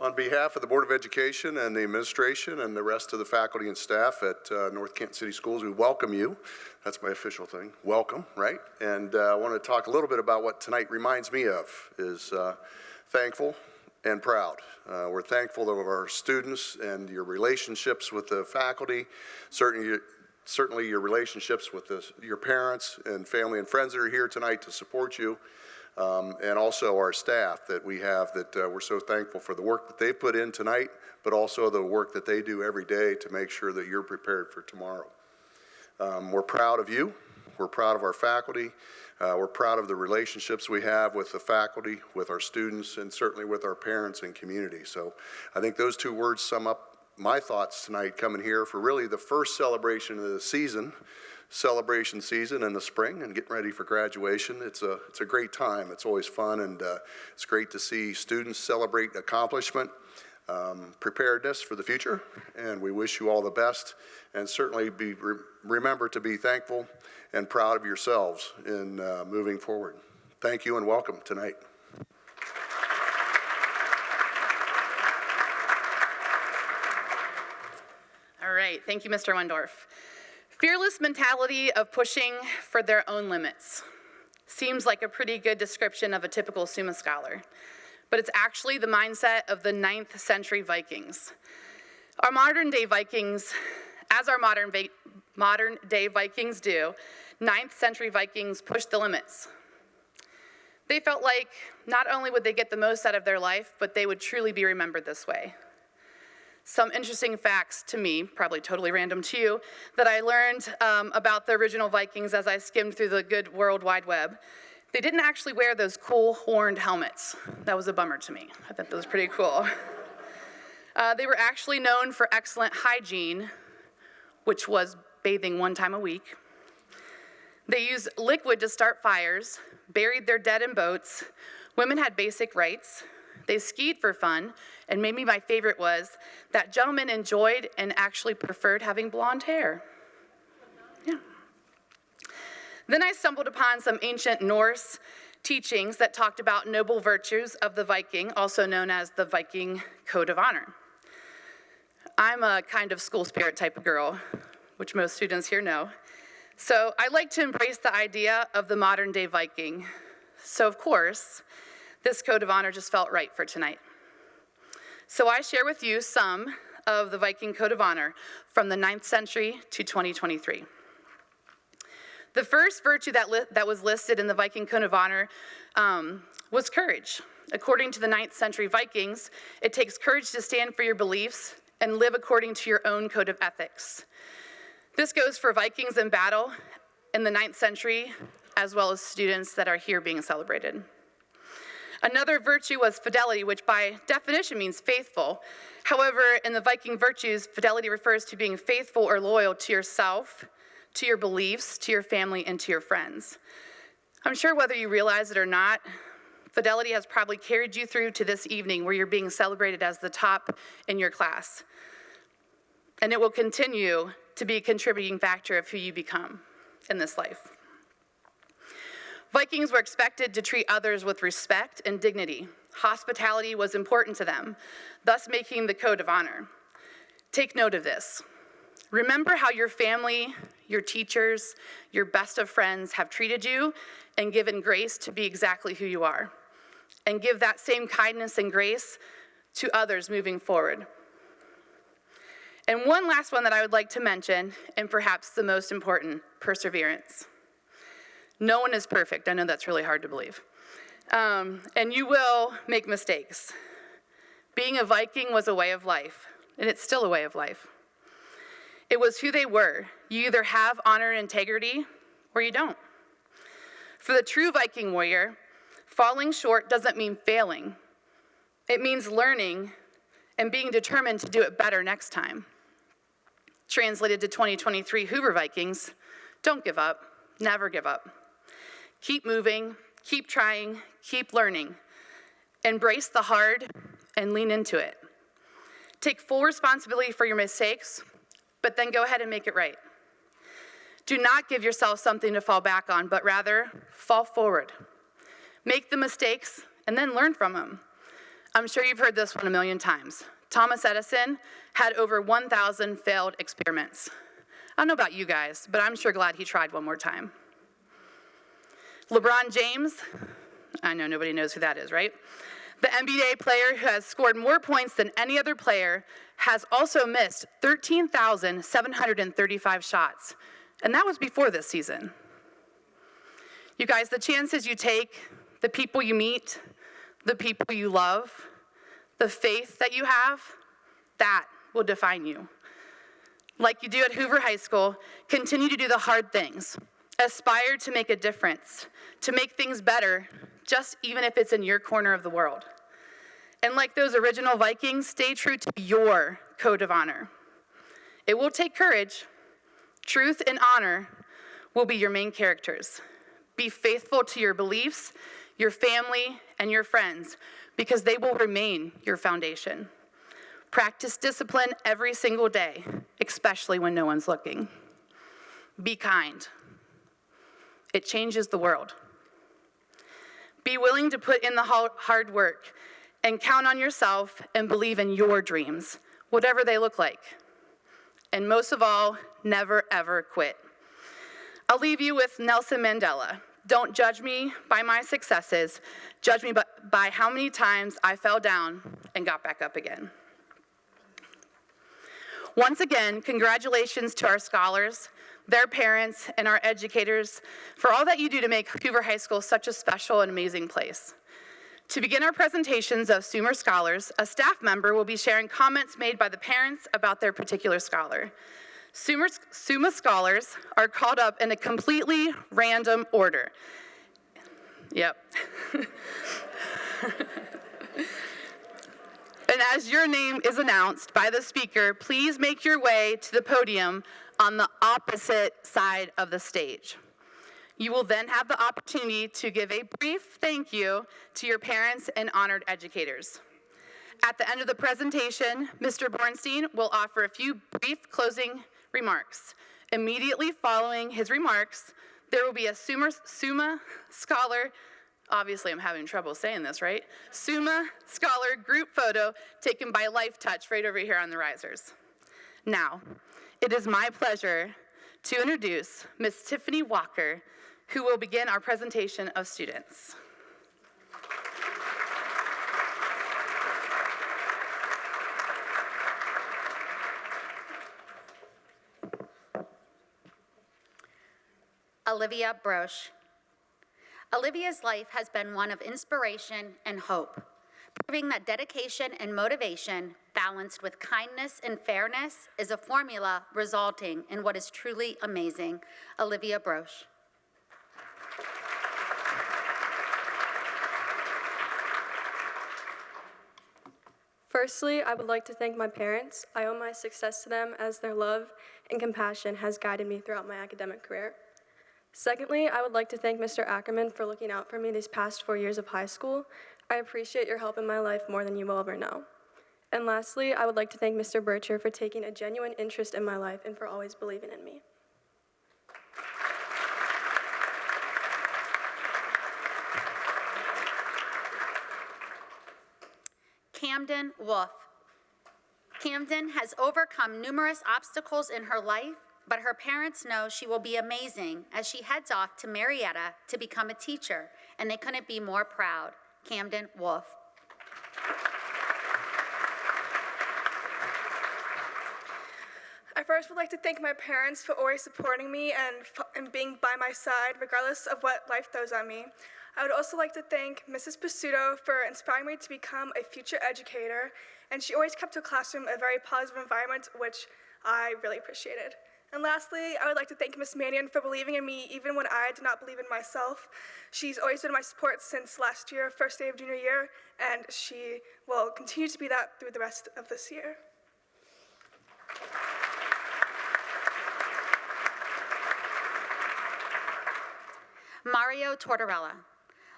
On behalf of the Board of Education and the administration and the rest of the faculty and staff at North Kent City Schools, we welcome you. That's my official thing, welcome, right? And I want to talk a little bit about what tonight reminds me of, is thankful and proud. We're thankful of our students and your relationships with the faculty, certainly your relationships with your parents and family and friends that are here tonight to support you. And also our staff that we have that we're so thankful for the work that they put in tonight, but also the work that they do every day to make sure that you're prepared for tomorrow. We're proud of you. We're proud of our faculty. We're proud of the relationships we have with the faculty, with our students, and certainly with our parents and community. So I think those two words sum up my thoughts tonight coming here for really the first celebration of the celebration season in the spring and getting ready for graduation. It's a great time. It's always fun, and it's great to see students celebrate accomplishment, preparedness for the future, and we wish you all the best, and certainly remember to be thankful and proud of yourselves in moving forward. Thank you and welcome tonight. All right, thank you, Mr. Mondorf. Fearless mentality of pushing for their own limits seems like a pretty good description of a typical Summa scholar, but it's actually the mindset of the 9th century Vikings. Our modern day Vikings, as our modern day Vikings do, 9th century Vikings pushed the limits. They felt like not only would they get the most out of their life, but they would truly be remembered this way. Some interesting facts to me, probably totally random to you, that I learned about the original Vikings as I skimmed through the good World Wide Web. They didn't actually wear those cool horned helmets. That was a bummer to me. I thought that was pretty cool. They were actually known for excellent hygiene, which was bathing 1 time a week. They used liquid to start fires, buried their dead in boats. Women had basic rights. They skied for fun, and maybe my favorite was that gentlemen enjoyed and actually preferred having blonde hair. Yeah. Then I stumbled upon some ancient Norse teachings that talked about noble virtues of the Viking, also known as the Viking Code of Honor. I'm a kind of school spirit type of girl, which most students here know. So I like to embrace the idea of the modern day Viking. So of course, this code of honor just felt right for tonight. So I share with you some of the Viking code of honor from the 9th century to 2023. The first virtue that was listed in the Viking code of honor was courage. According to the 9th century Vikings, it takes courage to stand for your beliefs and live according to your own code of ethics. This goes for Vikings in battle in the 9th century, as well as students that are here being celebrated. Another virtue was fidelity, which by definition means faithful. However, in the Viking virtues, fidelity refers to being faithful or loyal to yourself, to your beliefs, to your family, and to your friends. I'm sure whether you realize it or not, fidelity has probably carried you through to this evening where you're being celebrated as the top in your class. And it will continue to be a contributing factor of who you become in this life. Vikings were expected to treat others with respect and dignity. Hospitality was important to them, thus making the code of honor. Take note of this. Remember how your family, your teachers, your best of friends have treated you and given grace to be exactly who you are. And give that same kindness and grace to others moving forward. And one last one that I would like to mention, and perhaps the most important, perseverance. No one is perfect. I know that's really hard to believe. And you will make mistakes. Being a Viking was a way of life, and it's still a way of life. It was who they were. You either have honor and integrity, or you don't. For the true Viking warrior, falling short doesn't mean failing. It means learning and being determined to do it better next time. Translated to 2023 Hoover Vikings, don't give up, never give up. Keep moving, keep trying, keep learning. Embrace the hard and lean into it. Take full responsibility for your mistakes, but then go ahead and make it right. Do not give yourself something to fall back on, but rather fall forward. Make the mistakes and then learn from them. I'm sure you've heard this one a million times. Thomas Edison had over 1,000 failed experiments. I don't know about you guys, but I'm sure glad he tried one more time. LeBron James, I know nobody knows who that is, right? The NBA player who has scored more points than any other player has also missed 13,735 shots, and that was before this season. You guys, the chances you take, the people you meet, the people you love, the faith that you have, that will define you. Like you do at Hoover High School, continue to do the hard things. Aspire to make a difference, to make things better, just even if it's in your corner of the world. And like those original Vikings, stay true to your code of honor. It will take courage. Truth and honor will be your main characters. Be faithful to your beliefs, your family, and your friends, because they will remain your foundation. Practice discipline every single day, especially when no one's looking. Be kind. It changes the world. Be willing to put in the hard work and count on yourself and believe in your dreams, whatever they look like. And most of all, never ever quit. I'll leave you with Nelson Mandela. Don't judge me by my successes. Judge me by how many times I fell down and got back up again. Once again, congratulations to our scholars, their parents, and our educators for all that you do to make Hoover High School such a special and amazing place. To begin our presentations of Summa scholars, a staff member will be sharing comments made by the parents about their particular scholar. Summa scholars are called up in a completely random order. Yep. And as your name is announced by the speaker, please make your way to the podium on the opposite side of the stage. You will then have the opportunity to give a brief thank you to your parents and honored educators. At the end of the presentation, Mr. Bornstein will offer a few brief closing remarks. Immediately following his remarks, there will be a Summa scholar, obviously I'm having trouble saying this, right? Summa scholar group photo taken by Life Touch right over here on the risers. Now, it is my pleasure to introduce Ms. Tiffany Walker, who will begin our presentation of students. Olivia Broche. Olivia's life has been one of inspiration and hope, proving that dedication and motivation, balanced with kindness and fairness, is a formula resulting in what is truly amazing. Olivia Broche. Firstly, I would like to thank my parents. I owe my success to them as their love and compassion has guided me throughout my academic career. Secondly, I would like to thank Mr. Ackerman for looking out for me these past 4 years of high school. I appreciate your help in my life more than you will ever know. And lastly, I would like to thank Mr. Bircher for taking a genuine interest in my life and for always believing in me. Camden Wolf. Camden has overcome numerous obstacles in her life, but her parents know she will be amazing as she heads off to Marietta to become a teacher, and they couldn't be more proud. Camden Wolf. I first would like to thank my parents for always supporting me and being by my side regardless of what life throws at me. I would also like to thank Mrs. Pasuto for inspiring me to become a future educator, and she always kept her classroom a very positive environment, which I really appreciated. And lastly, I would like to thank Ms. Mannion for believing in me even when I did not believe in myself. She's always been my support since last year, first day of junior year, and she will continue to be that through the rest of this year. Mario Tortorella.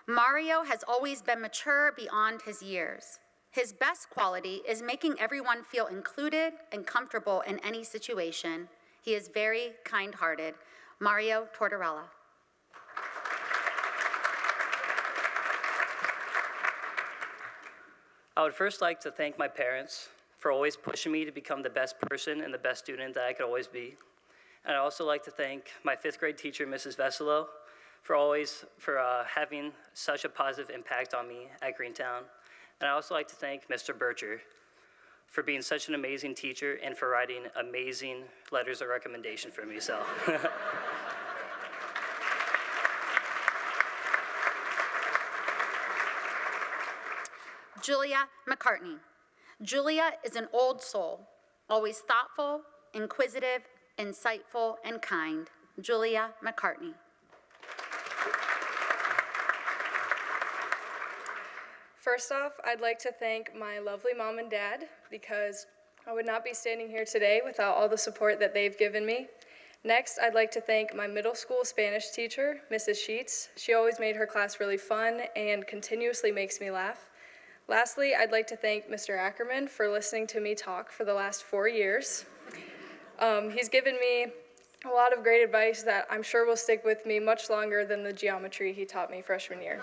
Mario has always been mature beyond his years. His best quality is making everyone feel included and comfortable in any situation. He is very kind-hearted. Mario Tortorella. I would first like to thank my parents for always pushing me to become the best person and the best student that I could always be. And I'd also like to thank my 5th grade teacher, Mrs. Veselo, for having such a positive impact on me at Greentown. And I'd also like to thank Mr. Bircher for being such an amazing teacher and for writing amazing letters of recommendation for me. So. Julia McCartney. Julia is an old soul, always thoughtful, inquisitive, insightful, and kind. Julia McCartney. First off, I'd like to thank my lovely mom and dad because I would not be standing here today without all the support that they've given me. Next, I'd like to thank my middle school Spanish teacher, Mrs. Sheets. She always made her class really fun and continuously makes me laugh. Lastly, I'd like to thank Mr. Ackerman for listening to me talk for the last 4 years. He's given me a lot of great advice that I'm sure will stick with me much longer than the geometry he taught me freshman year.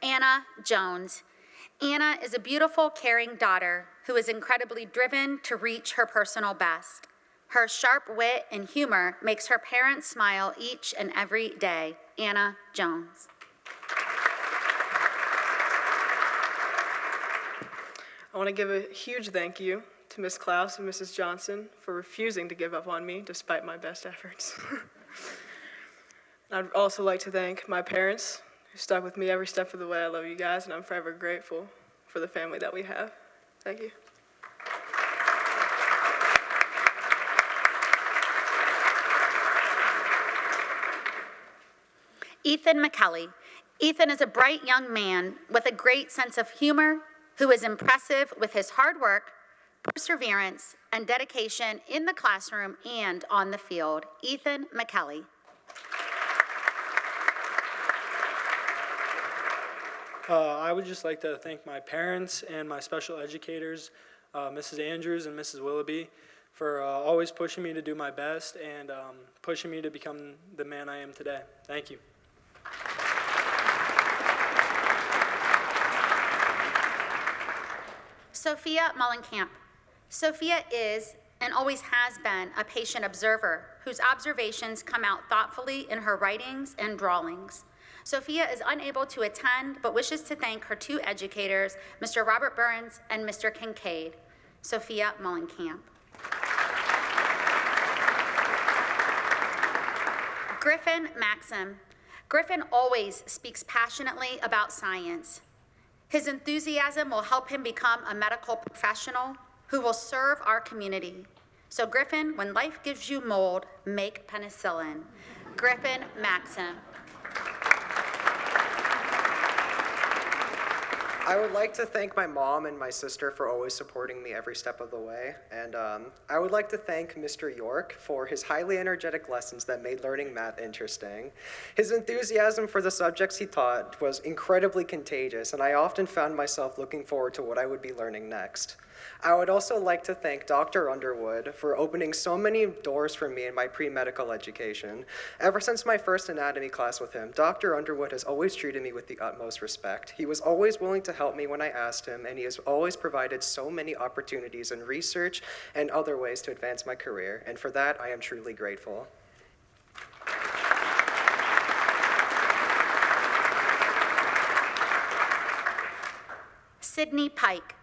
Anna Jones. Anna is a beautiful, caring daughter who is incredibly driven to reach her personal best. Her sharp wit and humor makes her parents smile each and every day. Anna Jones. I want to give a huge thank you to Ms. Klaus and Mrs. Johnson for refusing to give up on me despite my best efforts. I'd also like to thank my parents who stuck with me every step of the way. I love you guys, and I'm forever grateful for the family that we have. Thank you. Ethan McKelley. Ethan is a bright young man with a great sense of humor who is impressive with his hard work, perseverance, and dedication in the classroom and on the field. Ethan McKelley. I would just like to thank my parents and my special educators, Mrs. Andrews and Mrs. Willoughby, for always pushing me to do my best and pushing me to become the man I am today. Thank you. Sophia Mullenkamp. Sophia is and always has been a patient observer whose observations come out thoughtfully in her writings and drawings. Sophia is unable to attend but wishes to thank her 2 educators, Mr. Robert Burns and Mr. Kincaid. Sophia Mullenkamp. Griffin Maxim. Griffin always speaks passionately about science. His enthusiasm will help him become a medical professional who will serve our community. So Griffin, when life gives you mold, make penicillin. Griffin Maxim. I would like to thank my mom and my sister for always supporting me every step of the way. And I would like to thank Mr. York for his highly energetic lessons that made learning math interesting. His enthusiasm for the subjects he taught was incredibly contagious, and I often found myself looking forward to what I would be learning next. I would also like to thank Dr. Underwood for opening so many doors for me in my pre-medical education. Ever since my first anatomy class with him, Dr. Underwood has always treated me with the utmost respect. He was always willing to help me when I asked him, and he has always provided so many opportunities in research and other ways to advance my career, and for that, I am truly grateful. Sydney Pike.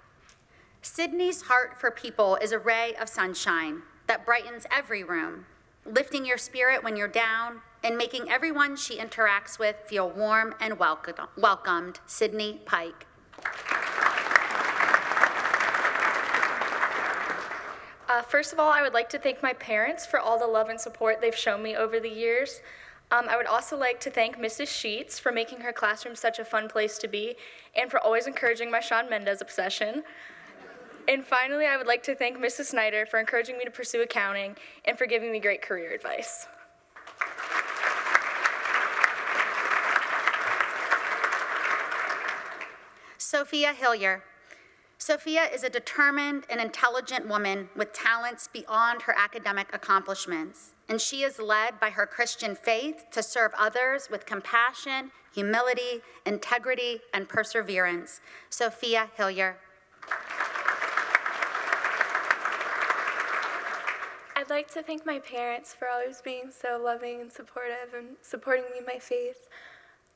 Sydney's heart for people is a ray of sunshine that brightens every room, lifting your spirit when you're down and making everyone she interacts with feel warm and welcomed. Sydney Pike. First of all, I would like to thank my parents for all the love and support they've shown me over the years. I would also like to thank Mrs. Sheets for making her classroom such a fun place to be and for always encouraging my Shawn Mendes obsession. And finally, I would like to thank Mrs. Snyder for encouraging me to pursue accounting and for giving me great career advice. Sophia Hillier. Sophia is a determined and intelligent woman with talents beyond her academic accomplishments, and she is led by her Christian faith to serve others with compassion, humility, integrity, and perseverance. Sophia Hillier. I'd like to thank my parents for always being so loving and supportive and supporting me in my faith.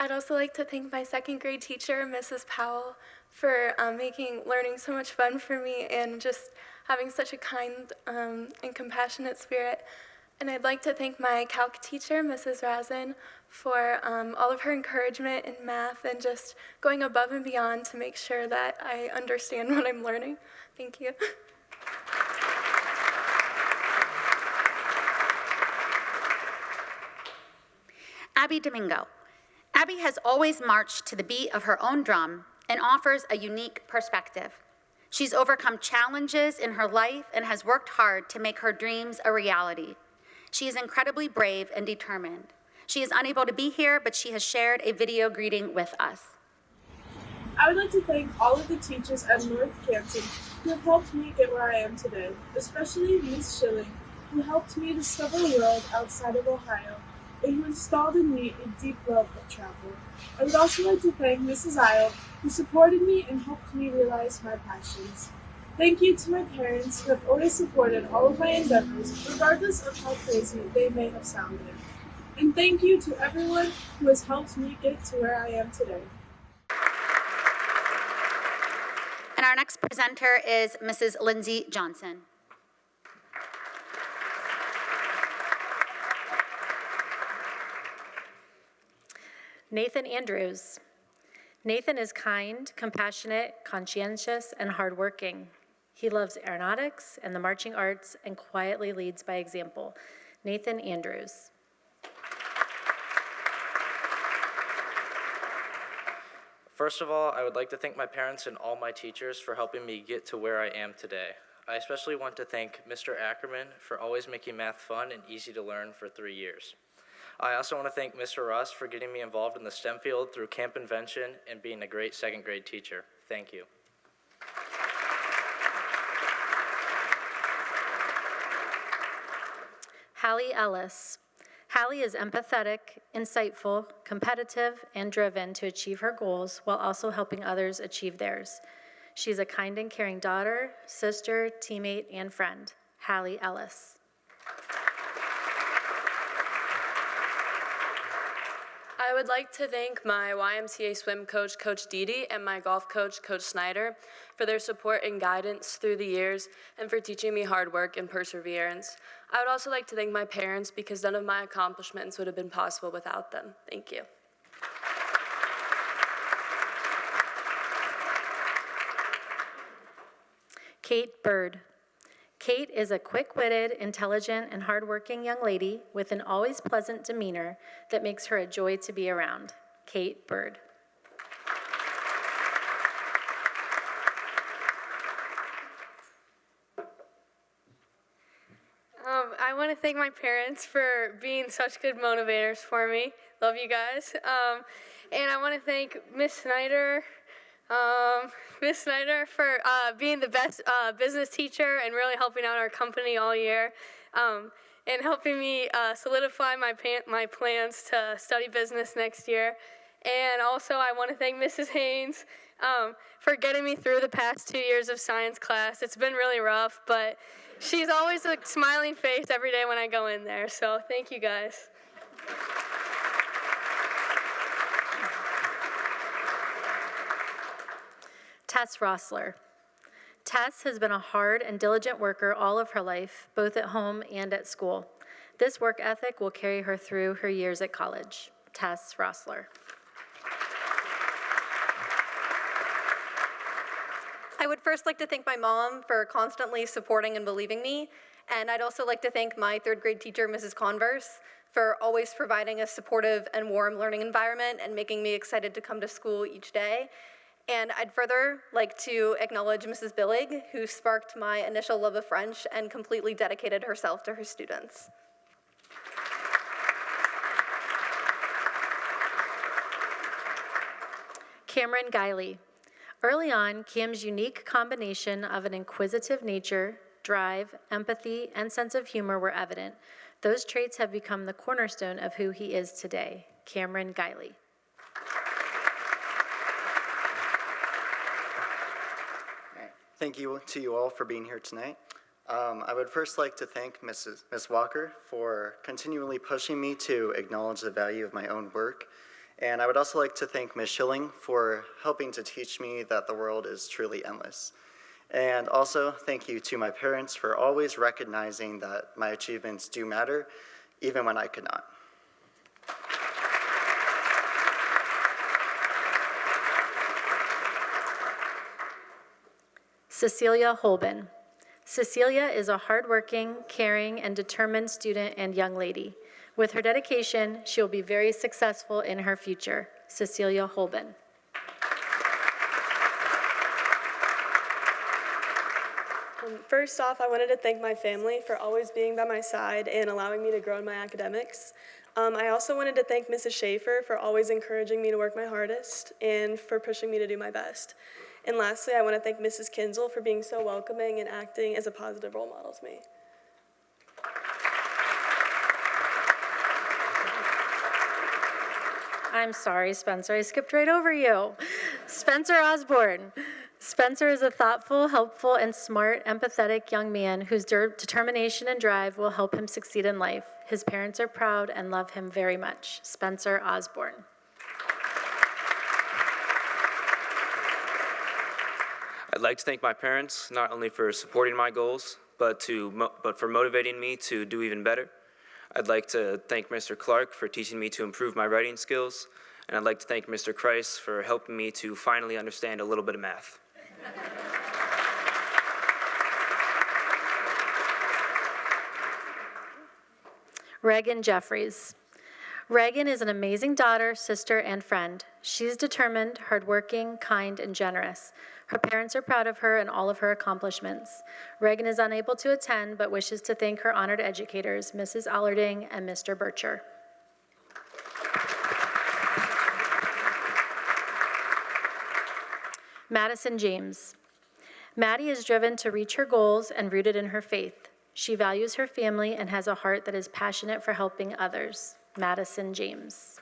I'd also like to thank my second grade teacher, Mrs. Powell, for making learning so much fun for me and just having such a kind and compassionate spirit. And I'd like to thank my calc teacher, Mrs. Razin, for all of her encouragement in math and just going above and beyond to make sure that I understand what I'm learning. Thank you. Abby Domingo. Abby has always marched to the beat of her own drum and offers a unique perspective. She's overcome challenges in her life and has worked hard to make her dreams a reality. She is incredibly brave and determined. She is unable to be here, but she has shared a video greeting with us. I would like to thank all of the teachers at North Canton who have helped me get where I am today, especially Ms. Schilling, who helped me discover a world outside of Ohio, and who installed in me a deep love of travel. I would also like to thank Mrs. Isle, who supported me and helped me realize my passions. Thank you to my parents, who have always supported all of my endeavors, regardless of how crazy they may have sounded. And thank you to everyone who has helped me get to where I am today. And our next presenter is Mrs. Lindsay Johnson. Nathan Andrews. Nathan is kind, compassionate, conscientious, and hardworking. He loves aeronautics and the marching arts and quietly leads by example. Nathan Andrews. First of all, I would like to thank my parents and all my teachers for helping me get to where I am today. I especially want to thank Mr. Ackerman for always making math fun and easy to learn for 3 years. I also want to thank Mr. Russ for getting me involved in the STEM field through Camp Invention and being a great second grade teacher. Thank you. Hallie Ellis. Hallie is empathetic, insightful, competitive, and driven to achieve her goals while also helping others achieve theirs. She's a kind and caring daughter, sister, teammate, and friend. Hallie Ellis. I would like to thank my YMCA swim coach, Coach Didi, and my golf coach, Coach Snyder, for their support and guidance through the years and for teaching me hard work and perseverance. I would also like to thank my parents because none of my accomplishments would have been possible without them. Thank you. Kate Byrd. Kate is a quick-witted, intelligent, and hardworking young lady with an always pleasant demeanor that makes her a joy to be around. Kate Byrd. I want to thank my parents for being such good motivators for me. Love you guys. And I want to thank Miss Snyder for being the best business teacher and really helping out our company all year, and helping me solidify my plans to study business next year. And also I want to thank Mrs. Haynes for getting me through the past 2 years of science class. It's been really rough, but she's always a smiling face every day when I go in there, so thank you guys. Tess Rossler. Tess has been a hard and diligent worker all of her life, both at home and at school. This work ethic will carry her through her years at college. Tess Rossler. I would first like to thank my mom for constantly supporting and believing me, and I'd also like to thank my third grade teacher, Mrs. Converse, for always providing a supportive and warm learning environment and making me excited to come to school each day. And I'd further like to acknowledge Mrs. Billig, who sparked my initial love of French and completely dedicated herself to her students. Cameron Guiley. Early on, Cam's unique combination of an inquisitive nature, drive, empathy, and sense of humor were evident. Those traits have become the cornerstone of who he is today. Cameron Guiley. Thank you to you all for being here tonight. I would first like to thank Miss Walker for continually pushing me to acknowledge the value of my own work. And I would also like to thank Ms. Schilling for helping to teach me that the world is truly endless. And also thank you to my parents for always recognizing that my achievements do matter, even when I could not. Cecilia Hoban. Cecilia is a hardworking, caring, and determined student and young lady. With her dedication, she will be very successful in her future. Cecilia Hoban. First off, I wanted to thank my family for always being by my side and allowing me to grow in my academics. I also wanted to thank Mrs. Schaefer for always encouraging me to work my hardest and for pushing me to do my best. And lastly, I want to thank Mrs. Kinzel for being so welcoming and acting as a positive role model to me. I'm sorry, Spencer, I skipped right over you. Spencer Osborne. Spencer is a thoughtful, helpful, and smart, empathetic young man whose determination and drive will help him succeed in life. His parents are proud and love him very much. Spencer Osborne. I'd like to thank my parents, not only for supporting my goals, but for motivating me to do even better. I'd like to thank Mr. Clark for teaching me to improve my writing skills, and I'd like to thank Mr. Kreis for helping me to finally understand a little bit of math. Reagan Jeffries. Reagan is an amazing daughter, sister, and friend. She's determined, hardworking, kind, and generous. Her parents are proud of her and all of her accomplishments. Reagan is unable to attend, but wishes to thank her honored educators, Mrs. Allerding and Mr. Bircher. Madison James. Maddie is driven to reach her goals and rooted in her faith. She values her family and has a heart that is passionate for helping others. Madison James.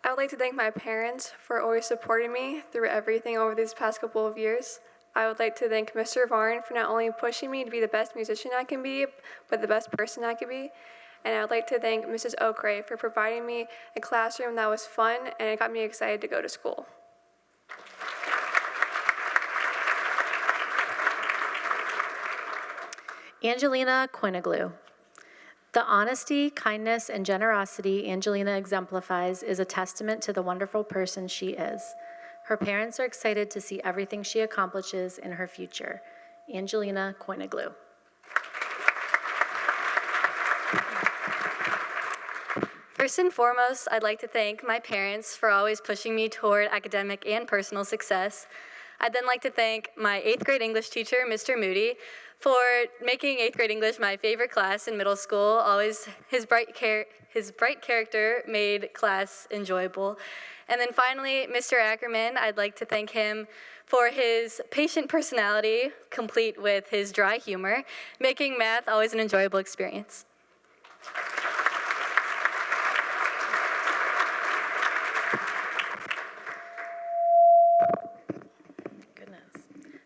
I would like to thank my parents for always supporting me through everything over these past couple of years. I would like to thank Mr. Varn for not only pushing me to be the best musician I can be, but the best person I can be. And I would like to thank Mrs. Okray for providing me a classroom that was fun and it got me excited to go to school. Angelina Quaoglu. The honesty, kindness, and generosity Angelina exemplifies is a testament to the wonderful person she is. Her parents are excited to see everything she accomplishes in her future. Angelina Quaoglu. First and foremost, I'd like to thank my parents for always pushing me toward academic and personal success. I'd then like to thank my 8th grade English teacher, Mr. Moody, for making 8th grade English my favorite class in middle school. Always his bright character made class enjoyable. And then finally, Mr. Ackerman, I'd like to thank him for his patient personality, complete with his dry humor, making math always an enjoyable experience.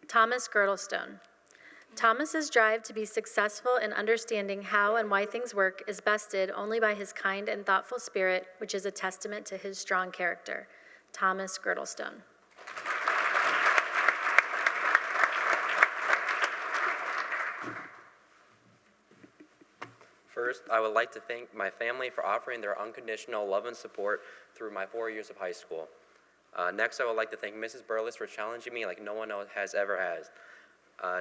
Thomas Girdlestone. Thomas's drive to be successful in understanding how and why things work is bested only by his kind and thoughtful spirit, which is a testament to his strong character. Thomas Girdlestone. First, I would like to thank my family for offering their unconditional love and support through my 4 years of high school. Next, I would like to thank Mrs. Burles for challenging me like no one else has ever has.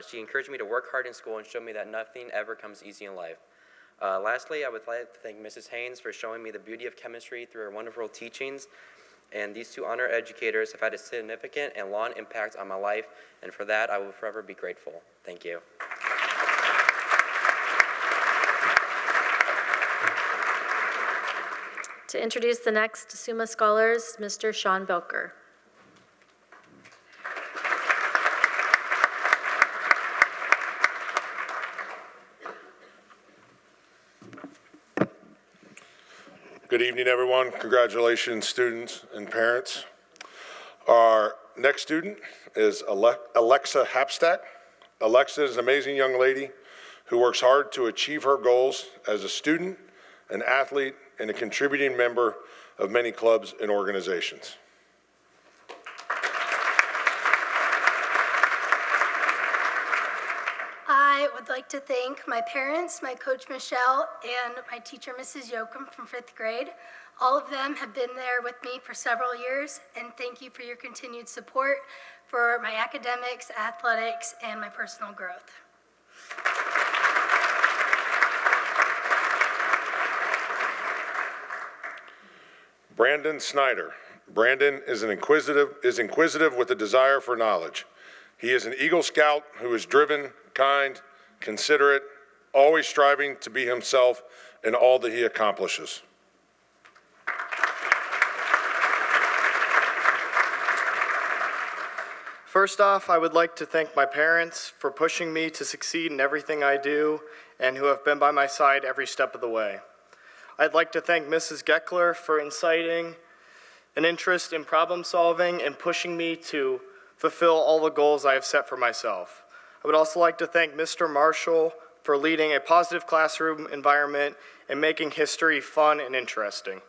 She encouraged me to work hard in school and showed me that nothing ever comes easy in life. Lastly, I would like to thank Mrs. Haynes for showing me the beauty of chemistry through her wonderful teachings. And these two honor educators have had a significant and long impact on my life, and for that, I will forever be grateful. Thank you. To introduce the next Summa Scholars, Mr. Sean Belker. Good evening, everyone. Congratulations, students and parents. Our next student is Alexa Hapstack. Alexa is an amazing young lady who works hard to achieve her goals as a student, an athlete, and a contributing member of many clubs and organizations. I would like to thank my parents, my coach Michelle, and my teacher Mrs. Yoakum from 5th grade. All of them have been there with me for several years, and thank you for your continued support for my academics, athletics, and my personal growth. Brandon Snyder. Brandon is inquisitive with a desire for knowledge. He is an Eagle Scout who is driven, kind, considerate, always striving to be himself in all that he accomplishes. First off, I would like to thank my parents for pushing me to succeed in everything I do and who have been by my side every step of the way. I'd like to thank Mrs. Geckler for inciting an interest in problem solving and pushing me to fulfill all the goals I have set for myself. I would also like to thank Mr. Marshall for leading a positive classroom environment and making history fun and interesting.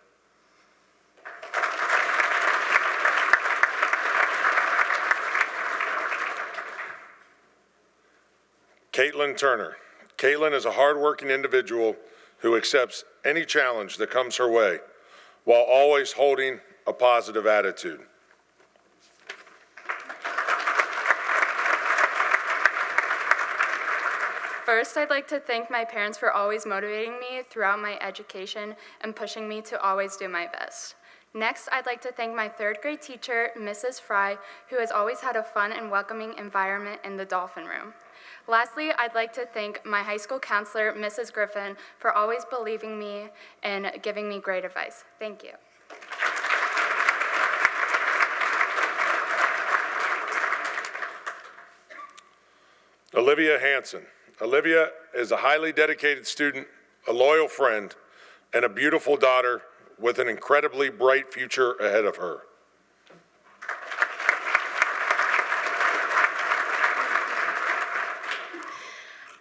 Caitlin Turner. Caitlin is a hardworking individual who accepts any challenge that comes her way while always holding a positive attitude. First, I'd like to thank my parents for always motivating me throughout my education and pushing me to always do my best. Next, I'd like to thank my 3rd grade teacher, Mrs. Frye, who has always had a fun and welcoming environment in the Dolphin Room. Lastly, I'd like to thank my high school counselor, Mrs. Griffin, for always believing me and giving me great advice. Thank you. Olivia Hanson. Olivia is a highly dedicated student, a loyal friend, and a beautiful daughter with an incredibly bright future ahead of her.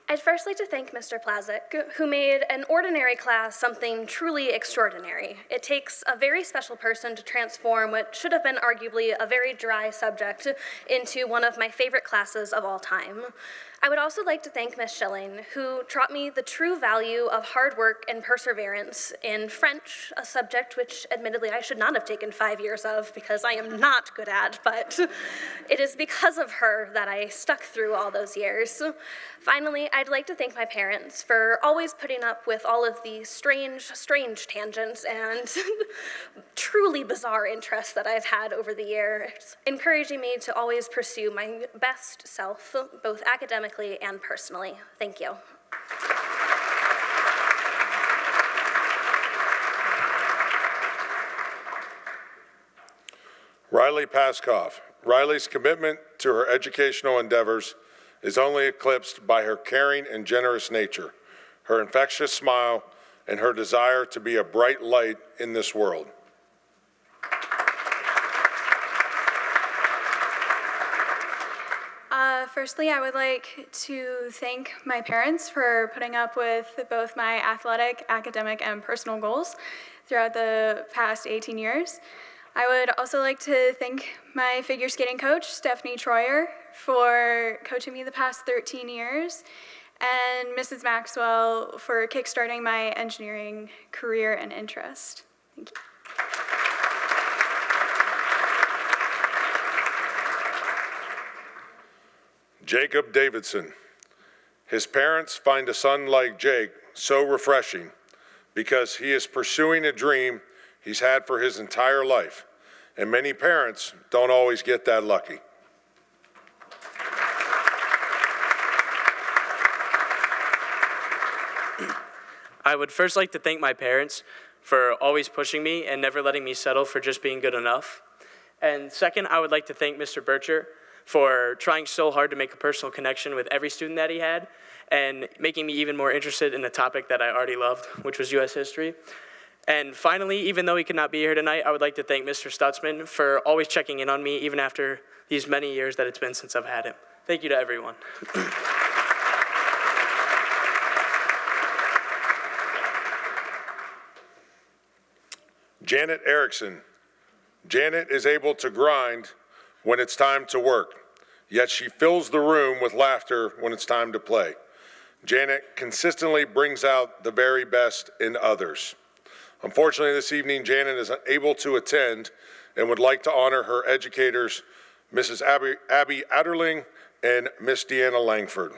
I'd first like to thank Mr. Plazik, who made an ordinary class something truly extraordinary. It takes a very special person to transform what should have been arguably a very dry subject into one of my favorite classes of all time. I would also like to thank Ms. Schilling, who taught me the true value of hard work and perseverance in French, a subject which admittedly I should not have taken 5 years of because I am not good at, but it is because of her that I stuck through all those years. Finally, I'd like to thank my parents for always putting up with all of the strange tangents and truly bizarre interests that I've had over the years, encouraging me to always pursue my best self, both academically and personally. Thank you. Riley Paskoff. Riley's commitment to her educational endeavors is only eclipsed by her caring and generous nature, her infectious smile, and her desire to be a bright light in this world. Firstly, I would like to thank my parents for putting up with both my athletic, academic, and personal goals throughout the past 18 years. I would also like to thank my figure skating coach, Stephanie Troyer, for coaching me the past 13 years, and Mrs. Maxwell for kickstarting my engineering career and interest. Thank you. Jacob Davidson. His parents find a son like Jake so refreshing because he is pursuing a dream he's had for his entire life, and many parents don't always get that lucky. I would first like to thank my parents for always pushing me and never letting me settle for just being good enough. And second, I would like to thank Mr. Bircher for trying so hard to make a personal connection with every student that he had and making me even more interested in the topic that I already loved, which was U.S. history. And finally, even though he could not be here tonight, I would like to thank Mr. Stutzman for always checking in on me, even after these many years that it's been since I've had him. Thank you to everyone. Janet Erickson. Janet is able to grind when it's time to work, yet she fills the room with laughter when it's time to play. Janet consistently brings out the very best in others. Unfortunately, this evening, Janet is unable to attend and would like to honor her educators, Mrs. Abby Adderling and Miss Deanna Langford.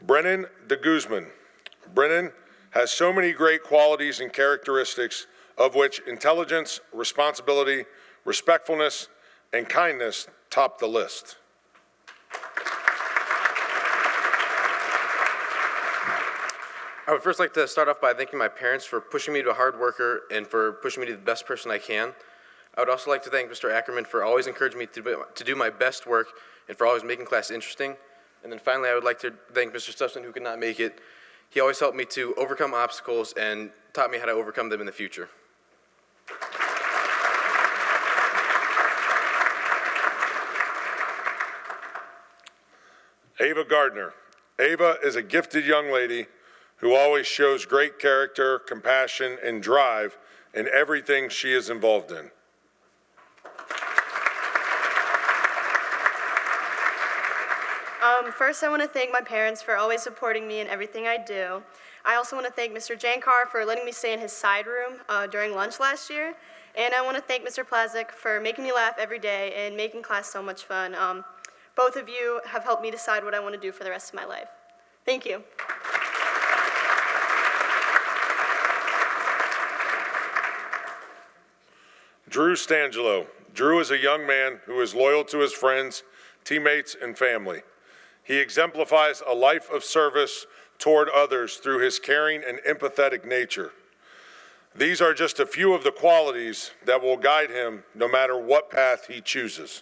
Brennan de Guzman. Brennan has so many great qualities and characteristics, of which intelligence, responsibility, respectfulness, and kindness top the list. I would first like to start off by thanking my parents for pushing me to be a hard worker and for pushing me to be the best person I can. I would also like to thank Mr. Ackerman for always encouraging me to do my best work and for always making class interesting. And then finally, I would like to thank Mr. Stutzman, who could not make it. He always helped me to overcome obstacles and taught me how to overcome them in the future. Ava Gardner. Ava is a gifted young lady who always shows great character, compassion, and drive in everything she is involved in. First, I want to thank my parents for always supporting me in everything I do. I also want to thank Mr. Jankar for letting me stay in his side room during lunch last year. And I want to thank Mr. Plazik for making me laugh every day and making class so much fun. Both of you have helped me decide what I want to do for the rest of my life. Thank you. Drew Stangelo. Drew is a young man who is loyal to his friends, teammates, and family. He exemplifies a life of service toward others through his caring and empathetic nature. These are just a few of the qualities that will guide him no matter what path he chooses.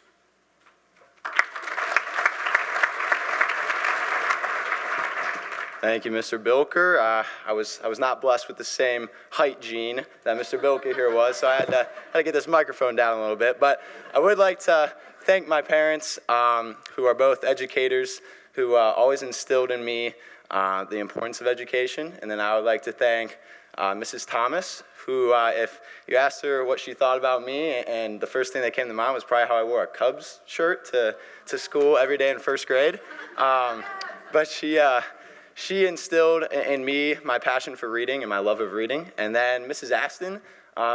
Thank you, Mr. Belker. I was not blessed with the same height gene that Mr. Belker here was, so I had to get this microphone down a little bit. But I would like to thank my parents, who are both educators, who always instilled in me the importance of education. And then I would like to thank Mrs. Thomas, who, if you asked her what she thought about me, and the first thing that came to mind was probably how I wore a Cubs shirt to school every day in first grade. But she instilled in me my passion for reading and my love of reading. And then Mrs. Aston,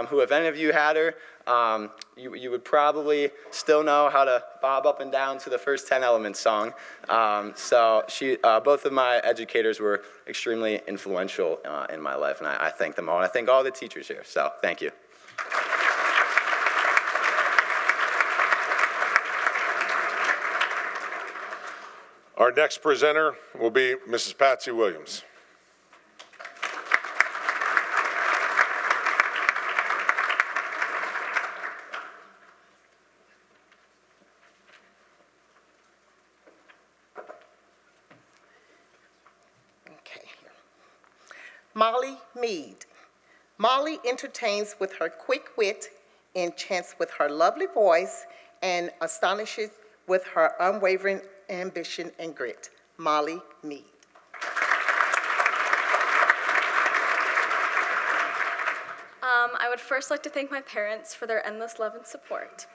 who, if any of you had her, you would probably still know how to bob up and down to the First 10 Elements song. So both of my educators were extremely influential in my life, and I thank them all. And I thank all the teachers here, so thank you. Our next presenter will be Mrs. Patsy Williams. Molly Mead. Molly entertains with her quick wit, enchants with her lovely voice, and astonishes with her unwavering ambition and grit. Molly Mead. I would first like to thank my parents for their endless love and support.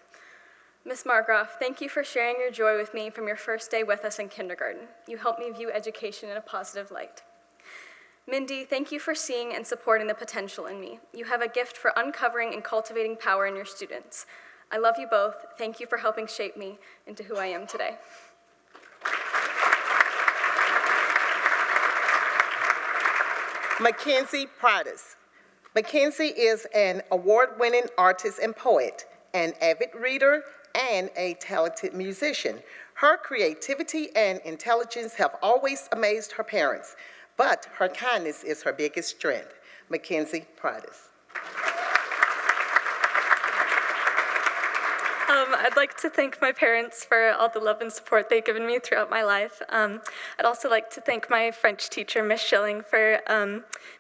Ms. Markgraf, thank you for sharing your joy with me from your first day with us in kindergarten. You helped me view education in a positive light. Mindy, thank you for seeing and supporting the potential in me. You have a gift for uncovering and cultivating power in your students. I love you both. Thank you for helping shape me into who I am today. McKenzie Produce. McKenzie is an award-winning artist and poet, an avid reader, and a talented musician. Her creativity and intelligence have always amazed her parents, but her kindness is her biggest strength. McKenzie Produce. I'd like to thank my parents for all the love and support they've given me throughout my life. I'd also like to thank my French teacher, Miss Schilling, for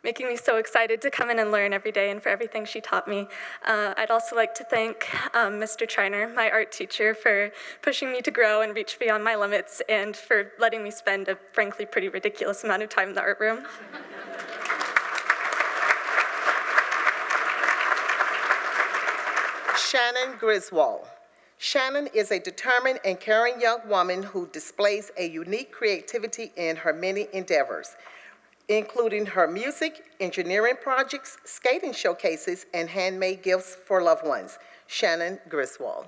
making me so excited to come in and learn every day and for everything she taught me. I'd also like to thank Mr. Triner, my art teacher, for pushing me to grow and reach beyond my limits and for letting me spend a frankly pretty ridiculous amount of time in the art room. Shannon Griswold. Shannon is a determined and caring young woman who displays a unique creativity in her many endeavors, including her music, engineering projects, skating showcases, and handmade gifts for loved ones. Shannon Griswold.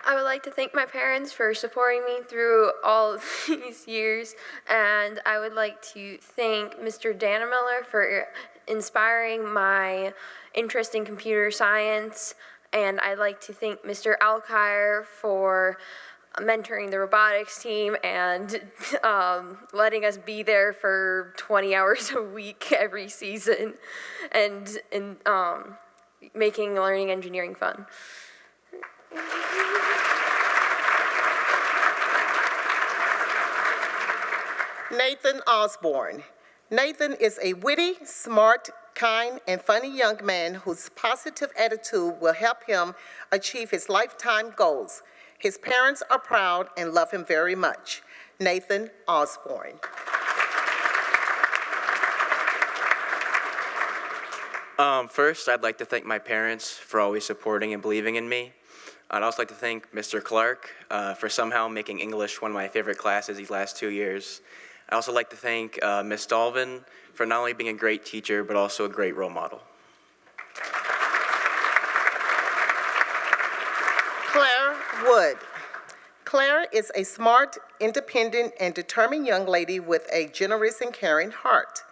I would like to thank my parents for supporting me through all of these years, and I would like to thank Mr. Dannemiller for inspiring my interest in computer science, and I'd like to thank Mr. Alkire for mentoring the robotics team and letting us be there for 20 hours a week every season, and making learning engineering fun. Nathan Osborne. Nathan is a witty, smart, kind, and funny young man whose positive attitude will help him achieve his lifetime goals. His parents are proud and love him very much. Nathan Osborne. First, I'd like to thank my parents for always supporting and believing in me. I'd also like to thank Mr. Clark for somehow making English one of my favorite classes these last 2 years. I'd also like to thank Ms. Dalvin for not only being a great teacher, but also a great role model. Claire Wood. Claire is a smart, independent, and determined young lady with a generous and caring heart.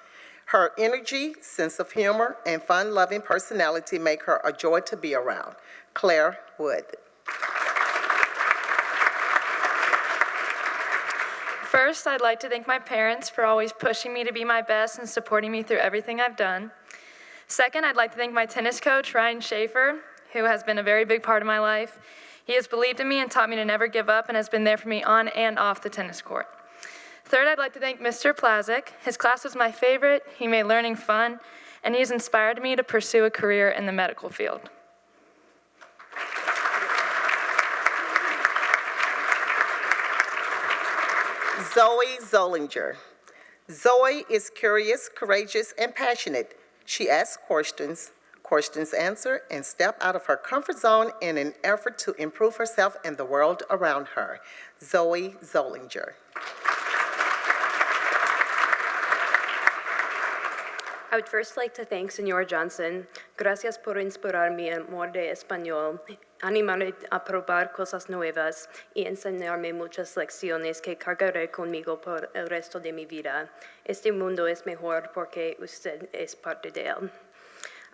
Her energy, sense of humor, and fun-loving personality make her a joy to be around. Claire Wood. First, I'd like to thank my parents for always pushing me to be my best and supporting me through everything I've done. Second, I'd like to thank my tennis coach, Ryan Schaefer, who has been a very big part of my life. He has believed in me and taught me to never give up and has been there for me on and off the tennis court. Third, I'd like to thank Mr. Plazik. His class was my favorite, he made learning fun, and he has inspired me to pursue a career in the medical field. Zoe Zollinger. Zoe is curious, courageous, and passionate. She asks questions answer, and step out of her comfort zone in an effort to improve herself and the world around her. Zoe Zollinger. I would first like to thank Senor Johnson. Gracias por inspirar mi amor de español, animarme a probar cosas nuevas y enseñarme muchas lecciones que cargaré conmigo por el resto de mi vida. Este mundo es mejor porque usted es parte de él.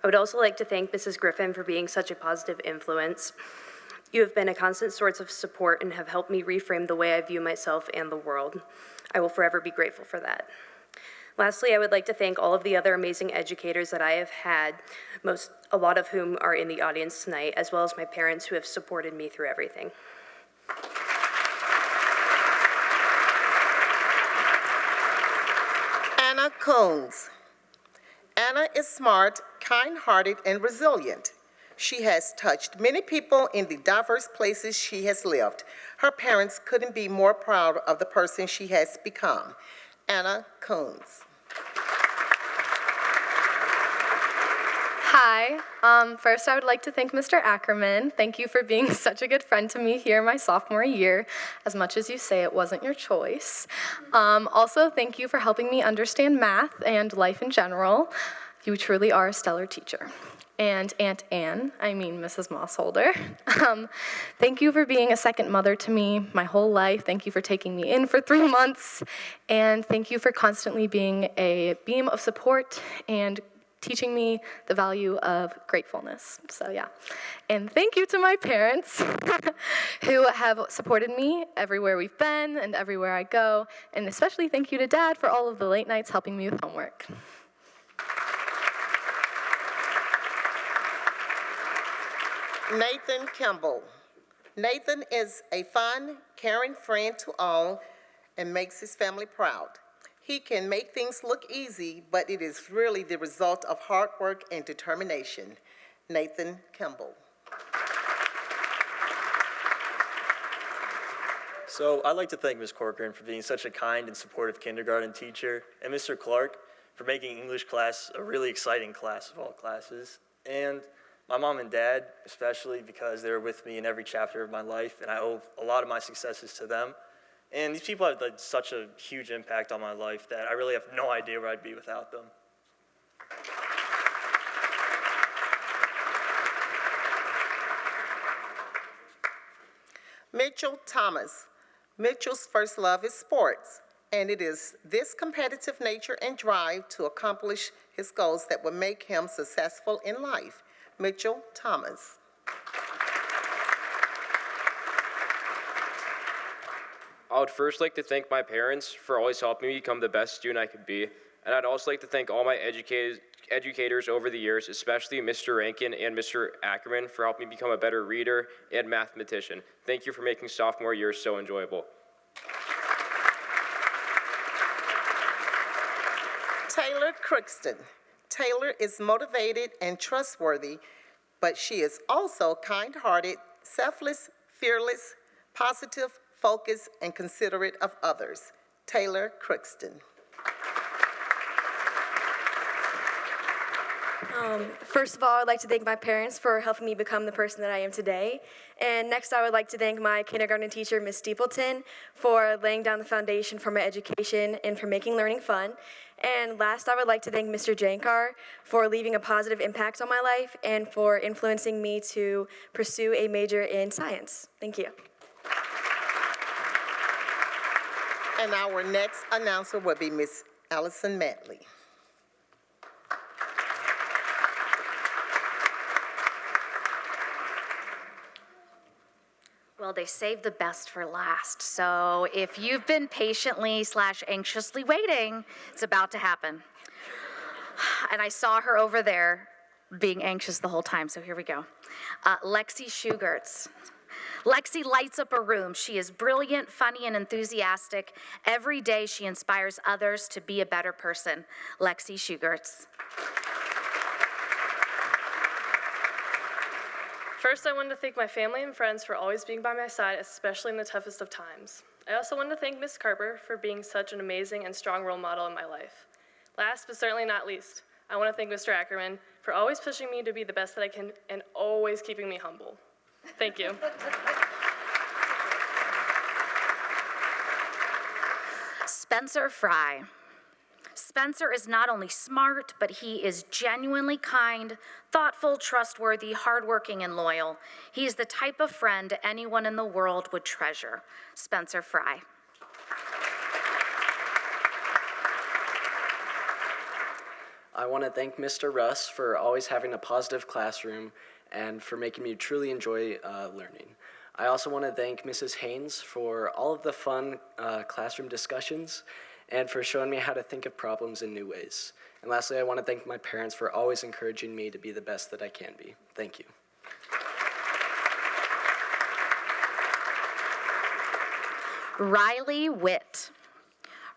I would also like to thank Mrs. Griffin for being such a positive influence. You have been a constant source of support and have helped me reframe the way I view myself and the world. I will forever be grateful for that. Lastly, I would like to thank all of the other amazing educators that I have had, a lot of whom are in the audience tonight, as well as my parents who have supported me through everything. Anna Coons. Anna is smart, kind-hearted, and resilient. She has touched many people in the diverse places she has lived. Her parents couldn't be more proud of the person she has become. Anna Coons. Hi. First, I would like to thank Mr. Ackerman. Thank you for being such a good friend to me here my sophomore year, as much as you say it wasn't your choice. Also, thank you for helping me understand math and life in general. You truly are a stellar teacher. And Aunt Anne, I mean Mrs. Mossholder. Thank you for being a second mother to me my whole life. Thank you for taking me in for 3 months. And thank you for constantly being a beam of support and teaching me the value of gratefulness. So yeah. And thank you to my parents who have supported me everywhere we've been and everywhere I go. And especially thank you to Dad for all of the late nights helping me with homework. Nathan Campbell. Nathan is a fun, caring friend to all and makes his family proud. He can make things look easy, but it is really the result of hard work and determination. Nathan Campbell. So I'd like to thank Ms. Corcoran for being such a kind and supportive kindergarten teacher, and Mr. Clark for making English class a really exciting class of all classes, and my mom and dad, especially because they were with me in every chapter of my life, and I owe a lot of my successes to them. And these people have had such a huge impact on my life that I really have no idea where I'd be without them. Mitchell Thomas. Mitchell's first love is sports, and it is this competitive nature and drive to accomplish his goals that will make him successful in life. Mitchell Thomas. I would first like to thank my parents for always helping me become the best student I could be. And I'd also like to thank all my educators over the years, especially Mr. Rankin and Mr. Ackerman, for helping me become a better reader and mathematician. Thank you for making sophomore year so enjoyable. Taylor Crookston. Taylor is motivated and trustworthy, but she is also kind-hearted, selfless, fearless, positive, focused, and considerate of others. Taylor Crookston. First of all, I'd like to thank my parents for helping me become the person that I am today. And next, I would like to thank my kindergarten teacher, Miss Steepleton, for laying down the foundation for my education and for making learning fun. And last, I would like to thank Mr. Jankar for leaving a positive impact on my life and for influencing me to pursue a major in science. Thank you. And our next announcer will be Miss Allison Matley. Well, they saved the best for last. So if you've been patiently/anxiously waiting, it's about to happen. And I saw her over there being anxious the whole time, so here we go. Lexi Scruggs. Lexi lights up a room. She is brilliant, funny, and enthusiastic. Every day she inspires others to be a better person. Lexi Scruggs. First, I wanted to thank my family and friends for always being by my side, especially in the toughest of times. I also wanted to thank Ms. Carper for being such an amazing and strong role model in my life. Last, but certainly not least, I want to thank Mr. Ackerman for always pushing me to be the best that I can and always keeping me humble. Thank you. Spencer Frye. Spencer is not only smart, but he is genuinely kind, thoughtful, trustworthy, hardworking, and loyal. He is the type of friend anyone in the world would treasure. Spencer Frye. I want to thank Mr. Russ for always having a positive classroom and for making me truly enjoy learning. I also want to thank Mrs. Haynes for all of the fun classroom discussions and for showing me how to think of problems in new ways. And lastly, I want to thank my parents for always encouraging me to be the best that I can be. Thank you. Riley Witt.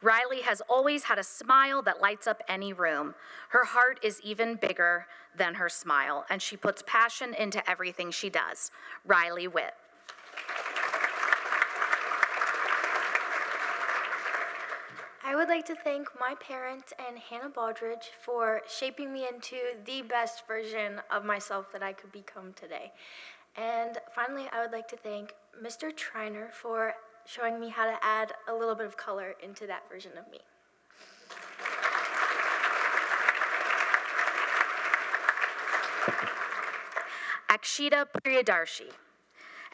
Riley has always had a smile that lights up any room. Her heart is even bigger than her smile, and she puts passion into everything she does. Riley Witt. I would like to thank my parents and Hannah Baldridge for shaping me into the best version of myself that I could become today. And finally, I would like to thank Mr. Triner for showing me how to add a little bit of color into that version of me. Akshita Priyadarshi.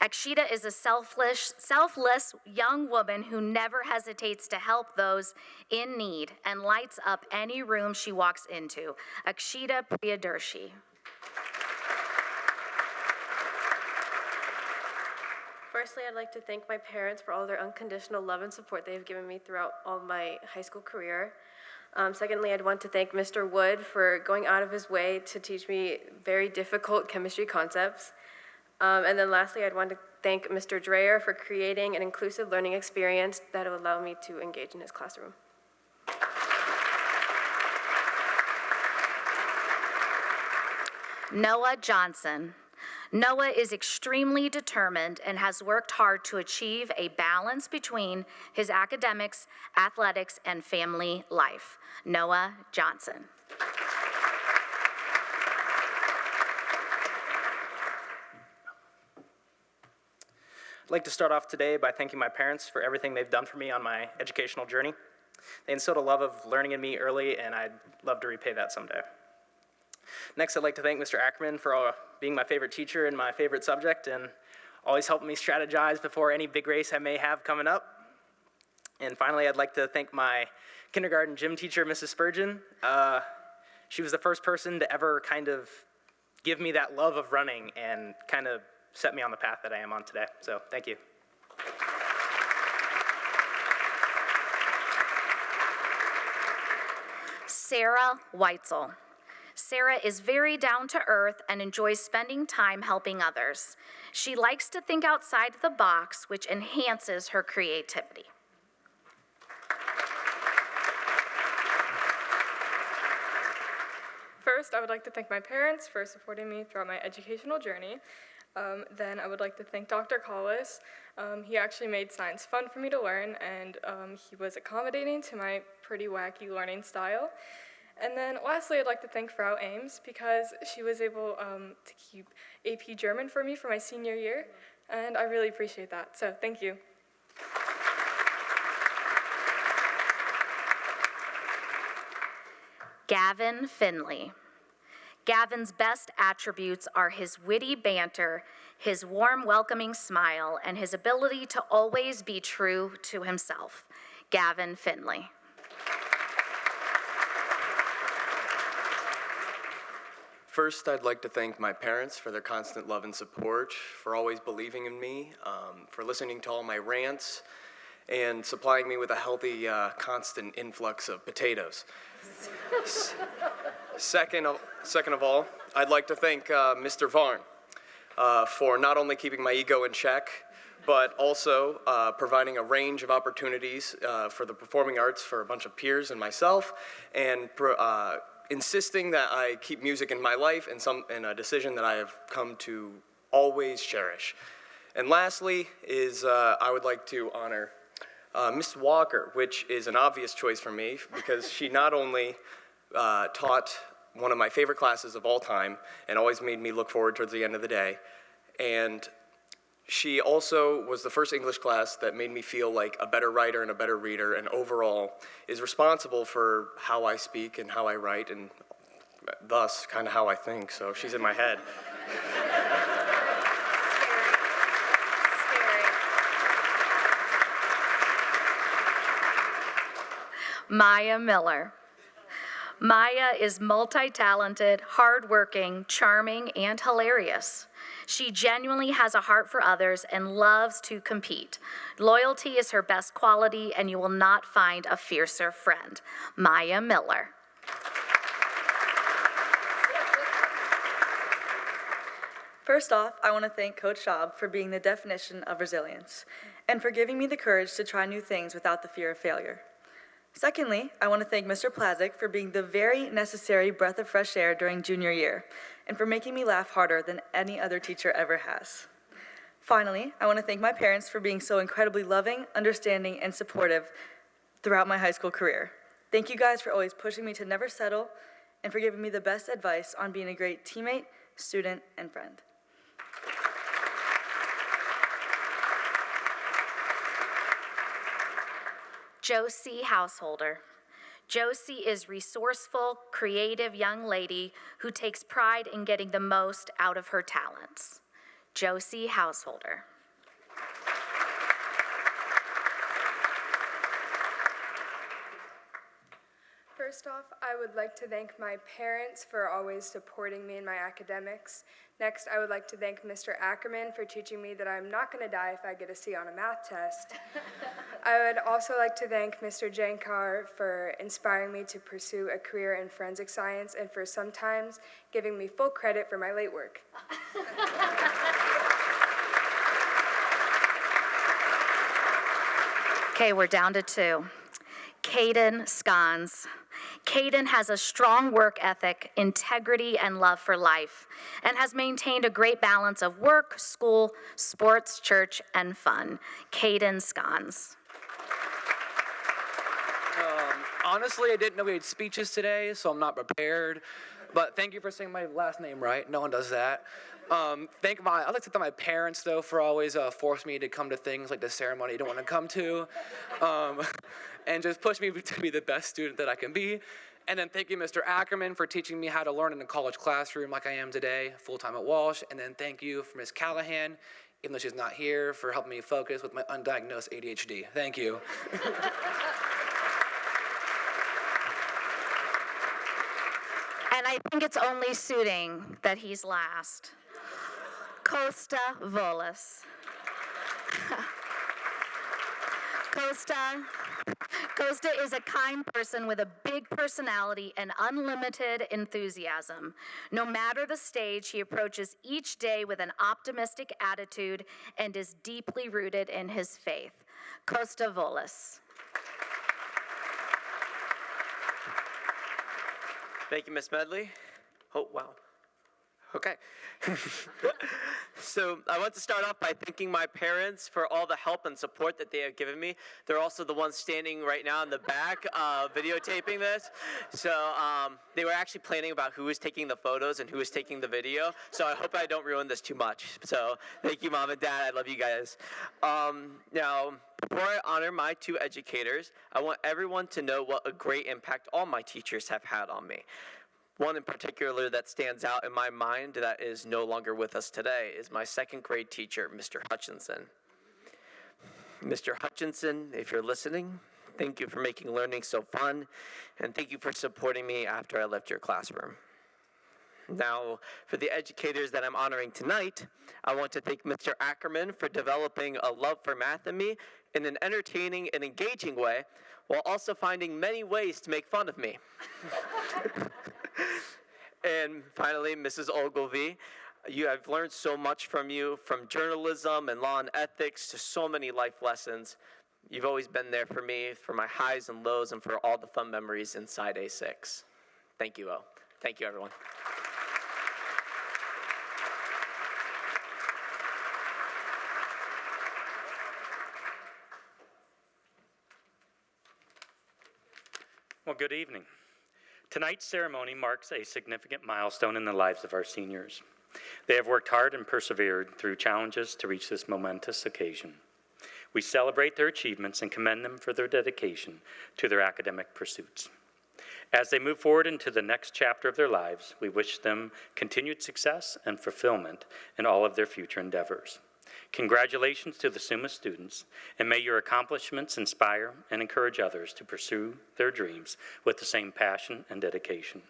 Akshita is a selfless young woman who never hesitates to help those in need and lights up any room she walks into. Akshita Priyadarshi. Firstly, I'd like to thank my parents for all their unconditional love and support they've given me throughout all my high school career. Secondly, I'd want to thank Mr. Wood for going out of his way to teach me very difficult chemistry concepts. And then lastly, I'd want to thank Mr. Dreyer for creating an inclusive learning experience that will allow me to engage in his classroom. Noah Johnson. Noah is extremely determined and has worked hard to achieve a balance between his academics, athletics, and family life. Noah Johnson. I'd like to start off today by thanking my parents for everything they've done for me on my educational journey. They instilled a love of learning in me early, and I'd love to repay that someday. Next, I'd like to thank Mr. Ackerman for being my favorite teacher in my favorite subject and always helping me strategize before any big race I may have coming up. And finally, I'd like to thank my kindergarten gym teacher, Mrs. Spurgeon. She was the first person to ever kind of give me that love of running and kind of set me on the path that I am on today. So, thank you. Sarah Weitzel. Sarah is very down to earth and enjoys spending time helping others. She likes to think outside the box, which enhances her creativity. First, I would like to thank my parents for supporting me throughout my educational journey. Then I would like to thank Dr. Collis. He actually made science fun for me to learn, and he was accommodating to my pretty wacky learning style. And then lastly, I'd like to thank Frau Ames because she was able to keep AP German for me for my senior year, and I really appreciate that, so thank you. Gavin Finley. Gavin's best attributes are his witty banter, his warm, welcoming smile, and his ability to always be true to himself. Gavin Finley. First, I'd like to thank my parents for their constant love and support, for always believing in me, for listening to all my rants, and supplying me with a healthy, constant influx of potatoes. Second of all, I'd like to thank Mr. Varn for not only keeping my ego in check, but also providing a range of opportunities for the performing arts for a bunch of peers and myself, and insisting that I keep music in my life and a decision that I have come to always cherish. And lastly is I would like to honor Miss Walker, which is an obvious choice for me because she not only taught one of my favorite classes of all time and always made me look forward towards the end of the day, and she also was the first English class that made me feel like a better writer and a better reader, and overall is responsible for how I speak and how I write, and thus kind of how I think, so she's in my head. Maya Miller. Maya is multi-talented, hardworking, charming, and hilarious. She genuinely has a heart for others and loves to compete. Loyalty is her best quality, and you will not find a fiercer friend. Maya Miller. First off, I want to thank Coach Schaub for being the definition of resilience and for giving me the courage to try new things without the fear of failure. Secondly, I want to thank Mr. Plazik for being the very necessary breath of fresh air during junior year and for making me laugh harder than any other teacher ever has. Finally, I want to thank my parents for being so incredibly loving, understanding, and supportive throughout my high school career. Thank you guys for always pushing me to never settle and for giving me the best advice on being a great teammate, student, and friend. Josie Householder. Josie is resourceful, creative young lady who takes pride in getting the most out of her talents. Josie Householder. First off, I would like to thank my parents for always supporting me in my academics. Next, I would like to thank Mr. Ackerman for teaching me that I'm not going to die if I get a C on a math test. I would also like to thank Mr. Jankar for inspiring me to pursue a career in forensic science and for sometimes giving me full credit for my late work. Okay, we're down to 2. Caden Scofield. Caden has a strong work ethic, integrity, and love for life, and has maintained a great balance of work, school, sports, church, and fun. Caden Scofield. Honestly, I didn't know we had speeches today, so I'm not prepared. But thank you for saying my last name right. No one does that. I'd like to thank my parents, though, for always forcing me to come to things like the ceremony I don't want to come to. And just push me to be the best student that I can be. And then thank you, Mr. Ackerman, for teaching me how to learn in a college classroom like I am today, full-time at Walsh. And then thank you for Ms. Callahan, even though she's not here, for helping me focus with my undiagnosed ADHD. Thank you. And I think it's only suiting that he's last. Costa Volis. Costa is a kind person with a big personality and unlimited enthusiasm. No matter the stage, he approaches each day with an optimistic attitude and is deeply rooted in his faith. Costa Volis. Thank you, Ms. Medley. Oh, wow. Okay. So I want to start off by thanking my parents for all the help and support that they have given me. They're also the ones standing right now in the back videotaping this. So they were actually planning about who was taking the photos and who was taking the video. So I hope I don't ruin this too much. So thank you, Mom and Dad. I love you guys. Now, before I honor my 2 educators, I want everyone to know what a great impact all my teachers have had on me. One in particular that stands out in my mind that is no longer with us today is my 2nd grade teacher, Mr. Hutchinson. Mr. Hutchinson, if you're listening, thank you for making learning so fun, and thank you for supporting me after I left your classroom. Now, for the educators that I'm honoring tonight, I want to thank Mr. Ackerman for developing a love for math in me in an entertaining and engaging way, while also finding many ways to make fun of me. And finally, Mrs. Ogilvie, I've learned so much from you, from journalism and law and ethics to so many life lessons. You've always been there for me, for my highs and lows, and for all the fun memories inside A6. Thank you, O. Thank you, everyone. Well, good evening. Tonight's ceremony marks a significant milestone in the lives of our seniors. They have worked hard and persevered through challenges to reach this momentous occasion. We celebrate their achievements and commend them for their dedication to their academic pursuits. As they move forward into the next chapter of their lives, we wish them continued success and fulfillment in all of their future endeavors. Congratulations to the Summa students, and may your accomplishments inspire and encourage others to pursue their dreams with the same passion and dedication.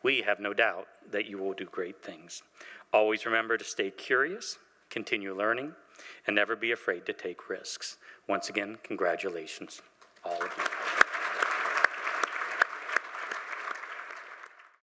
We have no doubt that you will do great things. Always remember to stay curious, continue learning, and never be afraid to take risks. Once again, congratulations, all of you.